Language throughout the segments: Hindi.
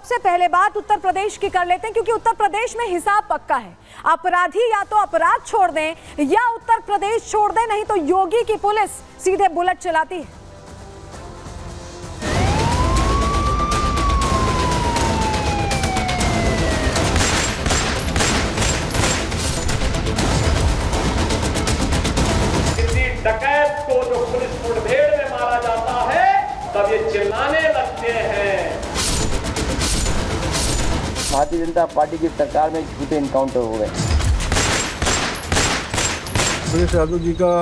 सबसे पहले बात उत्तर प्रदेश की कर लेते हैं, क्योंकि उत्तर प्रदेश में हिसाब पक्का है। अपराधी या तो अपराध छोड़ दें या उत्तर प्रदेश छोड़ दें, नहीं तो योगी की पुलिस सीधे बुलेट चलाती है। किसी डकैत को जो पुलिस मुठभेड़ में मारा जाता है तब ये चिल्लाने लगते हैं। भारतीय जनता पार्टी की सरकार में झूठे इनकाउंटर हो गए। अखिलेश यादव जी का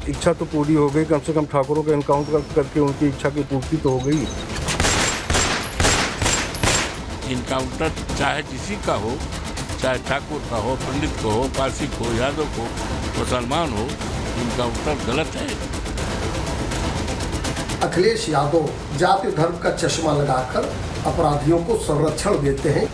इच्छा तो पूरी हो गई, कम से कम ठाकुरों का इनकाउंटर करके उनकी इच्छा की पूर्ति तो हो गई। इनकाउंटर चाहे किसी का हो, चाहे ठाकुर का हो, पंडित को हो, पारसी को, यादव को, मुसलमान हो, इनकाउंटर गलत है। अखिलेश यादव जाति धर्म का चश्मा लगाकर अपराधियों को संरक्षण देते हैं।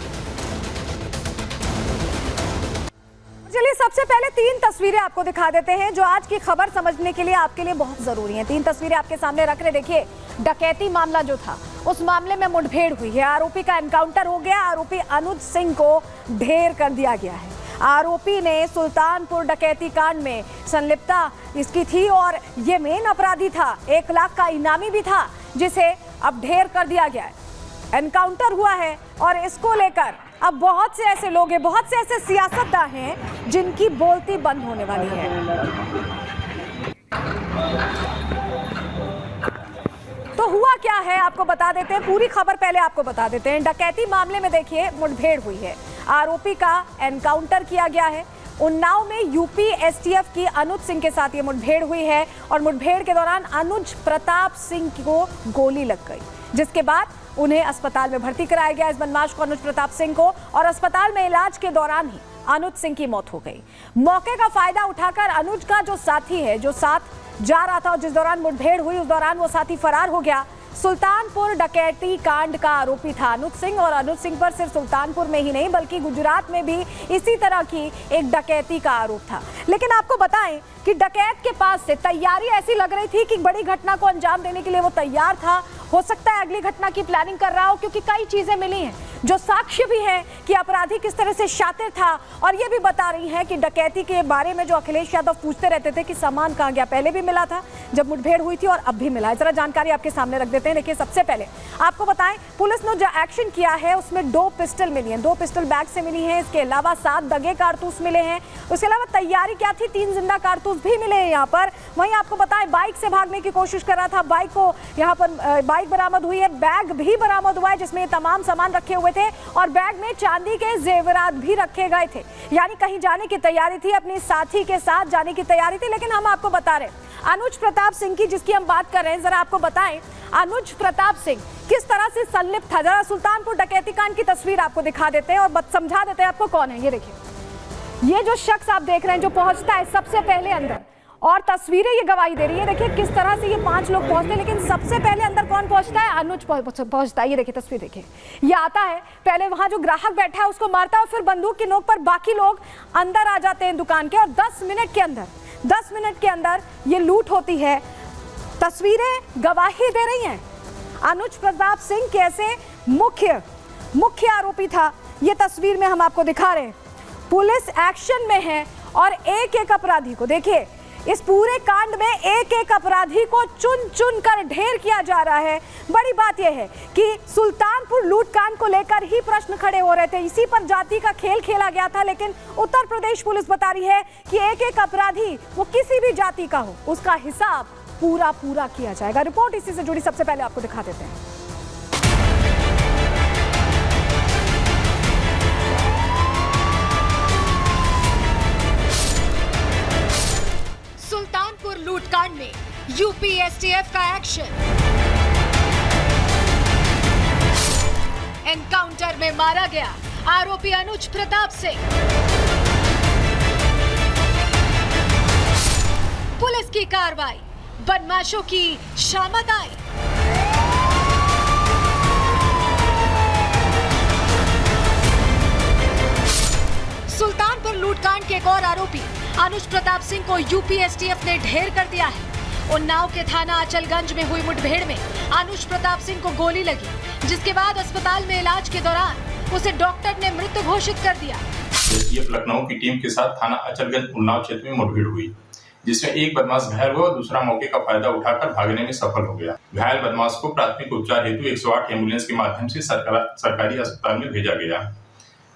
चलिए सबसे पहले 3 तस्वीरें आपको दिखा देते हैं जो आज की खबर समझने के लिए आपके लिए बहुत जरूरी हैं। 3 तस्वीरें आपके सामने रख रहे। देखिए, डकैती मामला जो था उस मामले में मुठभेड़ हुई है, आरोपी का एनकाउंटर हो गया, आरोपी अनुज सिंह को ढेर कर दिया गया है। आरोपी ने सुल्तानपुर डकैती कांड में संलिप्तता इसकी थी और ये मेन अपराधी था, 1 लाख का इनामी भी था, जिसे अब ढेर कर दिया गया है। एनकाउंटर हुआ है और इसको लेकर अब बहुत से ऐसे लोग हैं, बहुत से ऐसे सियासतदान हैं जिनकी बोलती बंद होने वाली है। तो हुआ क्या है आपको बता देते हैं, पूरी खबर पहले आपको बता देते हैं। डकैती मामले में देखिए मुठभेड़ हुई है, आरोपी का एनकाउंटर किया गया है। उन्नाव में यूपी एसटीएफ की अनुज सिंह के साथ ये मुठभेड़ हुई है और मुठभेड़ के दौरान अनुज प्रताप सिंह को गोली लग गई, जिसके बाद उन्हें अस्पताल में भर्ती कराया गया, इस बदमाश को, अनुज प्रताप सिंह को, और अस्पताल में इलाज के दौरान ही अनुज सिंह की मौत हो गई। मौके का फायदा उठाकर अनुज का जो साथी है, जो साथ जा रहा था और जिस दौरान मुठभेड़ हुई उस दौरान वो साथी फरार हो गया। सुल्तानपुर डकैती कांड का आरोपी था अनुज सिंह, और अनुज सिंह पर सिर्फ सुल्तानपुर में ही नहीं बल्कि गुजरात में भी इसी तरह की एक डकैती का आरोप था। लेकिन आपको बताएं कि डकैत के पास से तैयारी ऐसी लग रही थी कि बड़ी घटना को अंजाम देने के लिए वो तैयार था। हो सकता है अगली घटना की प्लानिंग कर रहा हो, क्योंकि कई चीजें मिली हैं जो साक्ष्य भी हैं कि अपराधी किस तरह से शातिर था, और ये भी बता रही हैं कि डकैती के बारे में जो अखिलेश यादव पूछते रहते थे कि सामान कहाँ गया, पहले भी मिला था जब मुठभेड़ हुई थी और अब भी मिला है। जरा जानकारी आपके सामने रख देते हैं। देखिए, सबसे पहले आपको बताएं, पुलिस ने जो एक्शन किया है उसमें 2 पिस्टल मिली हैं, 2 पिस्टल बैग से मिली हैं। इसके अलावा 7 दगे कारतूस मिले हैं। उसके अलावा तैयारी क्या थी, 3 जिंदा कारतूस भी मिले हैं यहाँ पर। वहीं आपको बताएं, बाइक से भागने की कोशिश कर रहा था, बाइक को यहाँ पर बाइक बरामद हुई है, बैग भी बरामद हुआ है जिसमें तमाम सामान रखे हुए थे, और बैग में चांदी के जेवरात भी रखे गए थे। यानी कहीं जाने की तैयारी थी, अपने साथी के साथ जाने की तैयारी थी। लेकिन हम आपको बता रहे हैं अनुज प्रताप सिंह की, जिसकी हम बात कर रहे हैं, जरा आपको बताएं अनुज प्रताप सिंह किस तरह से संलिप्त था। जरा सुल्तानपुर डकैती कांड की तस्वीर आपको दिखा देते हैं और समझा देते हैं आपको कौन है। ये देखिए, ये जो शख्स आप देख रहे हैं जो पहुंचता है सबसे पहले अंदर, और तस्वीरें ये गवाही दे रही है। देखिए किस तरह से ये 5 लोग पहुंचते हैं, लेकिन सबसे पहले अंदर कौन पहुंचता है, अनुज पहुंचता है। ये देखिए तस्वीर, देखिए ये आता है, पहले वहां जो ग्राहक बैठा है उसको मारता है और फिर बंदूक की नोक पर बाकी लोग अंदर आ जाते हैं दुकान के, और 10 मिनट के अंदर ये लूट होती है। तस्वीरें गवाही दे रही हैं अनुज प्रताप सिंह कैसे मुख्य आरोपी था। ये तस्वीर में हम आपको दिखा रहे हैं, पुलिस एक्शन में है और एक अपराधी को देखिए, इस पूरे कांड में एक अपराधी को चुन चुन कर ढेर किया जा रहा है। बड़ी बात यह है कि सुल्तानपुर लूट कांड को लेकर ही प्रश्न खड़े हो रहे थे, इसी पर जाति का खेल खेला गया था। लेकिन उत्तर प्रदेश पुलिस बता रही है कि एक अपराधी वो किसी भी जाति का हो, उसका हिसाब पूरा किया जाएगा। रिपोर्ट इसी से जुड़ी सबसे पहले आपको दिखा देते हैं। सुल्तानपुर लूटकांड में यूपी एसटीएफ का एक्शन, एनकाउंटर में मारा गया आरोपी अनुज प्रताप सिंह। पुलिस की कार्रवाई, बदमाशों की शामत आई। सुल्तानपुर लूटकांड के एक और आरोपी अनुज प्रताप सिंह को यूपी एसटीएफ ने ढेर कर दिया है। उन्नाव के थाना अचलगंज में हुई मुठभेड़ में अनुज प्रताप सिंह को गोली लगी, जिसके बाद अस्पताल में इलाज के दौरान उसे डॉक्टर ने मृत घोषित कर दिया। एसटीएफ लखनऊ की टीम के साथ थाना अचलगंज उन्नाव क्षेत्र में मुठभेड़ हुई, जिसमें एक बदमाश घायल हुआ और दूसरा मौके का फायदा उठाकर भागने में सफल हो गया। घायल बदमाश को प्राथमिक उपचार हेतु 108 एम्बुलेंस के माध्यम से सरकारी अस्पताल में भेजा गया,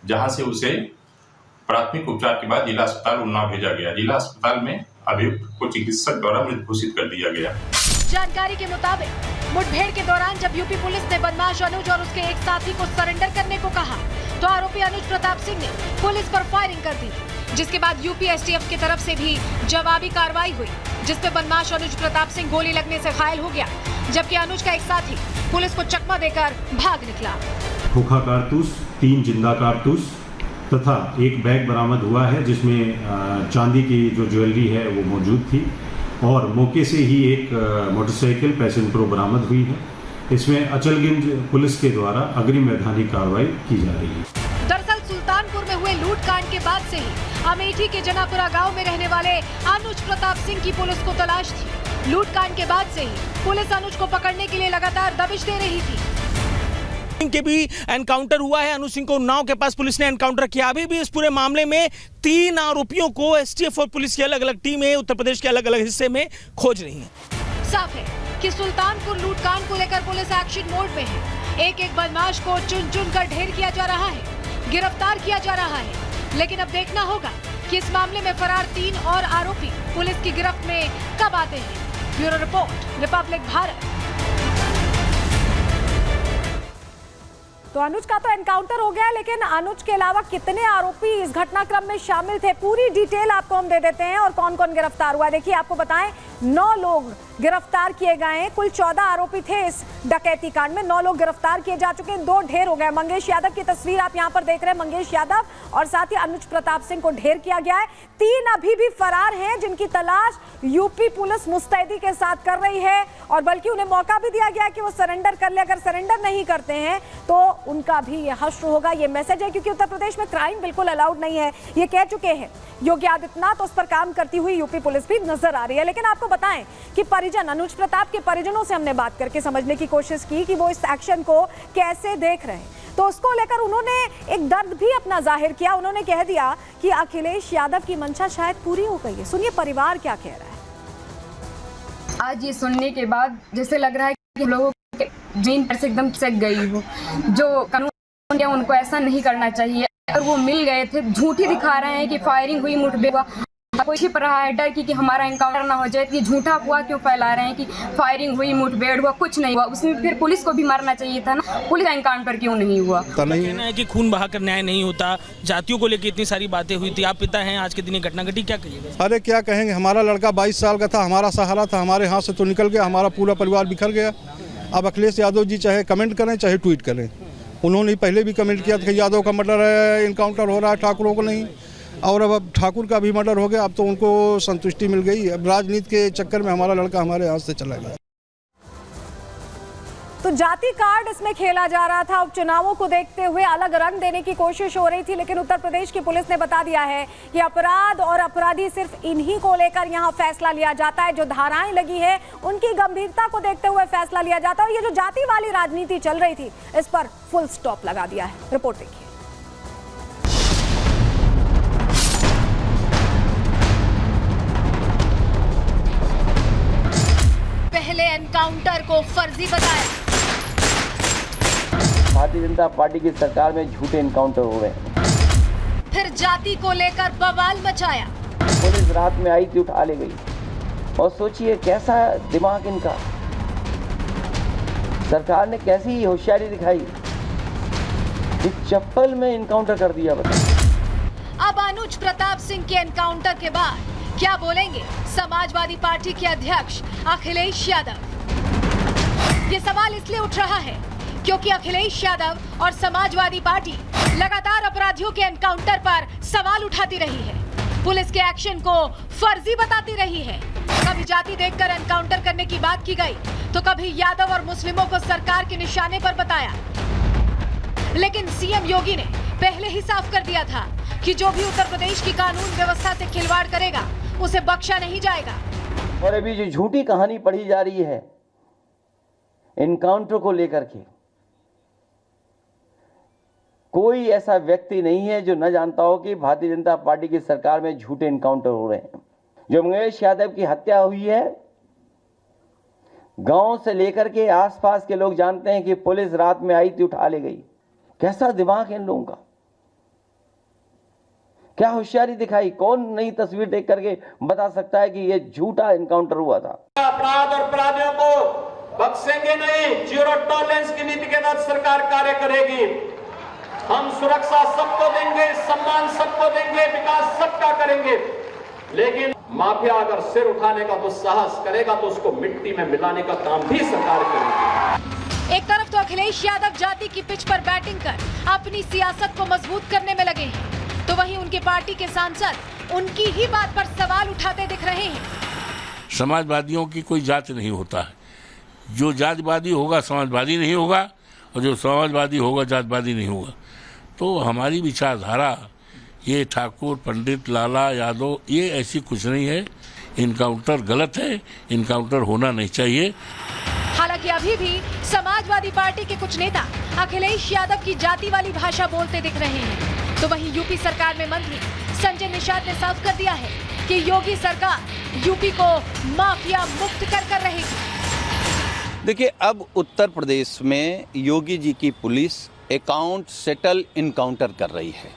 जहां से उसे प्राथमिक उपचार के बाद जिला अस्पताल उन्नाव भेजा गया। जिला अस्पताल में अभियुक्त को चिकित्सक द्वारा मृत घोषित कर दिया गया। जानकारी के मुताबिक मुठभेड़ के दौरान जब यूपी पुलिस ने बदमाश अनुज और उसके एक साथी को सरेंडर करने को कहा, तो आरोपी अनुज प्रताप सिंह ने पुलिस पर फायरिंग कर दी, जिसके बाद यूपी एसटीएफ की तरफ से भी जवाबी कार्रवाई हुई, जिसपे बदमाश अनुज प्रताप सिंह गोली लगने से घायल हो गया, जबकि अनुज का एक साथी पुलिस को चकमा देकर भाग निकला। खोखा कारतूस, 3 जिंदा कारतूस तथा एक बैग बरामद हुआ है, जिसमें चांदी की जो ज्वेलरी है वो मौजूद थी, और मौके से ही एक मोटरसाइकिल पैसेंजर प्रो बरामद हुई है। इसमें अचलगंज पुलिस के द्वारा अग्रिम वैधानिक कार्रवाई की जा रही है। दरअसल सुल्तानपुर में हुए लूट कांड के बाद से ही अमेठी के जनापुरा गांव में रहने वाले अनुज प्रताप सिंह की पुलिस को तलाश थी। लूट कांड के बाद से ही पुलिस अनुज को पकड़ने के लिए लगातार दबिश दे रही थी। के भी एनकाउंटर हुआ है, अनुज सिंह को उन्नाव के पास पुलिस ने एनकाउंटर किया। अभी भी इस पूरे मामले में 3 आरोपियों को एसटीएफ और पुलिस की अलग अलग टीमें उत्तर प्रदेश के अलग अलग हिस्से में खोज रही हैं। साफ है कि सुल्तानपुर लूटकांड को लेकर पुलिस एक्शन मोड में है। एक एक बदमाश को चुन चुन कर ढेर किया जा रहा है, गिरफ्तार किया जा रहा है। लेकिन अब देखना होगा कि इस मामले में फरार 3 और आरोपी पुलिस की गिरफ्त में कब आते हैं। Bureau report, Republic Bharat. तो अनुज का तो एनकाउंटर हो गया, लेकिन अनुज के अलावा कितने आरोपी इस घटनाक्रम में शामिल थे, पूरी डिटेल आपको हम दे देते हैं और कौन कौन गिरफ्तार हुआ। देखिए, आपको बताएं 9 लोग गिरफ्तार किए गए हैं। कुल 14 आरोपी थे इस डकैती कांड में, 9 लोग गिरफ्तार किए जा चुके हैं, 2 ढेर हो गए। मंगेश यादव की तस्वीर आप यहां पर देख रहे हैं, मंगेश यादव और साथ ही अनुज प्रताप सिंह को ढेर किया गया है। 3 अभी भी फरार हैं, जिनकी तलाश यूपी पुलिस मुस्तैदी के साथ कर रही है, और बल्कि उन्हें मौका भी दिया गया है कि वो सरेंडर कर ले। अगर सरेंडर नहीं करते हैं तो उनका भी ये हश्र होगा, ये मैसेज है, क्योंकि उत्तर प्रदेश में क्राइम बिल्कुल अलाउड नहीं है, ये कह चुके हैं योगी आदित्यनाथ। उस पर काम करती हुई यूपी पुलिस भी नजर आ रही है। लेकिन आपको बताएं कि परिजन, अनुज प्रताप के परिजनों से हमने बात करके समझने की कोशिश की कि वो इस एक्शन को कैसे देख रहे हैं, तो उसको लेकर उन्होंने एक दर्द भी अपना जाहिर किया। उन्होंने कह दिया कि अखिलेश यादव की मंशा शायद पूरी हो गई है। सुनिए परिवार क्या कह रहा है। आज ये सुनने के बाद जैसे लग रहा है कि लोगों के जीन पर से एकदम सक गई हो। जो कानून है उनको ऐसा नहीं करना चाहिए। और वो मिल गए थे, झूठी दिखा रहे हैं कि फायरिंग हुई, मुठभेड़ हुआ, कोई छिप रहा है डर की कि हमारा एनकाउंटर ना हो जाए। ये झूठा हुआ क्यों फैला रहे हैं कि फायरिंग हुई, मुठभेड़ हुआ, कुछ नहीं हुआ। उसमें फिर पुलिस को भी मारना चाहिए था ना, पुलिस का एनकाउंटर क्यों नहीं हुआ। कहना है कि खून बहाकर न्याय नहीं होता, जातियों को लेकर इतनी सारी बातें हुई थी। आप पिता हैं, आज के दिन घटना घटी, क्या कहिएगा? अरे क्या कहेंगे, हमारा लड़का 22 साल का था, हमारा सहारा था, हमारे हाथ से तो निकल गया, हमारा पूरा परिवार बिखर गया। अब अखिलेश यादव जी चाहे कमेंट करें चाहे ट्वीट करें, उन्होंने पहले भी कमेंट किया था कि यादव का मर्डर है, इनकाउंटर हो रहा है, ठाकुरों को नहीं, और अब ठाकुर का भी मर्डर हो गया। अब तो उनको संतुष्टि मिल गई। अब राजनीति के चक्कर में हमारा लड़का हमारे हाथ से चला गया। तो जाति कार्ड इसमें खेला जा रहा था। उपचुनावों को देखते हुए अलग रंग देने की कोशिश हो रही थी, लेकिन उत्तर प्रदेश की पुलिस ने बता दिया है कि अपराध और अपराधी सिर्फ इन्हीं को लेकर यहां फैसला लिया जाता है। जो धाराएं लगी है उनकी गंभीरता को देखते हुए फैसला लिया जाता है, और ये जो जाति वाली राजनीति चल रही थी इस पर फुल स्टॉप लगा दिया है। रिपोर्ट देखिए। पहले एनकाउंटर को फर्जी बताया, भारतीय जनता पार्टी की सरकार में झूठे एनकाउंटर हो गए। फिर जाति को लेकर बवाल मचाया। पुलिस रात में आई थी, उठा ले गई, और सोचिए कैसा दिमाग इनका। सरकार ने कैसी होशियारी दिखाई, इस चप्पल में एनकाउंटर कर दिया। अब अनुज प्रताप सिंह के एनकाउंटर के बाद क्या बोलेंगे समाजवादी पार्टी के अध्यक्ष अखिलेश यादव? ये सवाल इसलिए उठ रहा है क्योंकि अखिलेश यादव और समाजवादी पार्टी लगातार अपराधियों के एनकाउंटर पर सवाल उठाती रही है, पुलिस के एक्शन को फर्जी बताती रही है। कभी जाति देखकर एनकाउंटर करने की बात की गई, तो कभी यादव और मुस्लिमों को सरकार के निशाने पर बताया। लेकिन सीएम योगी ने पहले ही साफ कर दिया था कि जो भी उत्तर प्रदेश की कानून व्यवस्था से खिलवाड़ करेगा उसे बख्शा नहीं जाएगा। और अभी जो झूठी कहानी पढ़ी जा रही है इनकाउंटर को लेकर के, कोई ऐसा व्यक्ति नहीं है जो न जानता हो कि भारतीय जनता पार्टी की सरकार में झूठे इनकाउंटर हो रहे हैं। जो मंगेश यादव की हत्या हुई है, गांव से लेकर के आसपास के लोग जानते हैं कि पुलिस रात में आई थी, उठा ले गई। कैसा दिमाग है इन लोगों का, क्या होशियारी दिखाई। कौन नई तस्वीर देख करके बता सकता है कि यह झूठा इनकाउंटर हुआ था। अपराध और अपराधियों को बख्शेंगे नहीं। जीरो टॉलरेंस की नीति के तहत सरकार कार्य करेगी। हम सुरक्षा सबको देंगे, सम्मान सबको देंगे, विकास सबका करेंगे। लेकिन माफिया अगर सिर उठाने का दुस्साहस करेगा तो उसको मिट्टी में मिलाने का काम भी सरकार करेगी। एक तरफ तो अखिलेश यादव जाति की पिच पर बैटिंग कर अपनी सियासत को मजबूत करने में लगे हैं, तो वहीं उनके पार्टी के सांसद उनकी ही बात पर सवाल उठाते दिख रहे हैं। समाजवादियों की कोई जात नहीं होता है। जो जातवादी होगा समाजवादी नहीं होगा, और जो समाजवादी होगा जातवादी नहीं होगा। तो हमारी विचारधारा ये ठाकुर, पंडित, लाला, यादव, ये ऐसी कुछ नहीं है। इनकाउंटर गलत है, इनकाउंटर होना नहीं चाहिए। हालांकि अभी भी समाजवादी पार्टी के कुछ नेता अखिलेश यादव की जाति वाली भाषा बोलते दिख रहे हैं। तो वहीं यूपी सरकार में मंत्री संजय निषाद ने साफ कर दिया है कि योगी सरकार यूपी को माफिया मुक्त कर रहेगी। देखिए, अब उत्तर प्रदेश में योगी जी की पुलिस अकाउंट सेटल इनकाउंटर कर रही है।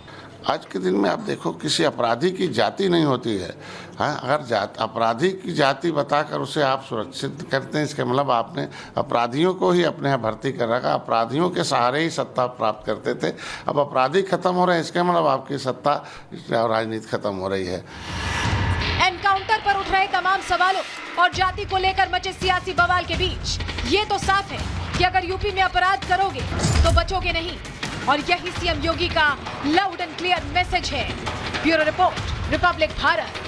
आज के दिन में आप देखो, किसी अपराधी की जाति नहीं होती है। हाँ, अगर अपराधी की जाति बताकर उसे आप सुरक्षित करते हैं, इसका मतलब आपने अपराधियों को ही अपने यहाँ भर्ती कर रखा। अपराधियों के सहारे ही सत्ता प्राप्त करते थे। अब अपराधी खत्म हो रहे हैं, इसका मतलब आपकी सत्ता और राजनीति खत्म हो रही है। एनकाउंटर पर उठ रहे तमाम सवालों और जाति को लेकर मचे सियासी बवाल के बीच ये तो साफ है कि अगर यूपी में अपराध करोगे तो बचोगे नहीं, और यही सीएम योगी का लाउड एंड क्लियर मैसेज है। Bureau report, Republic Bharat.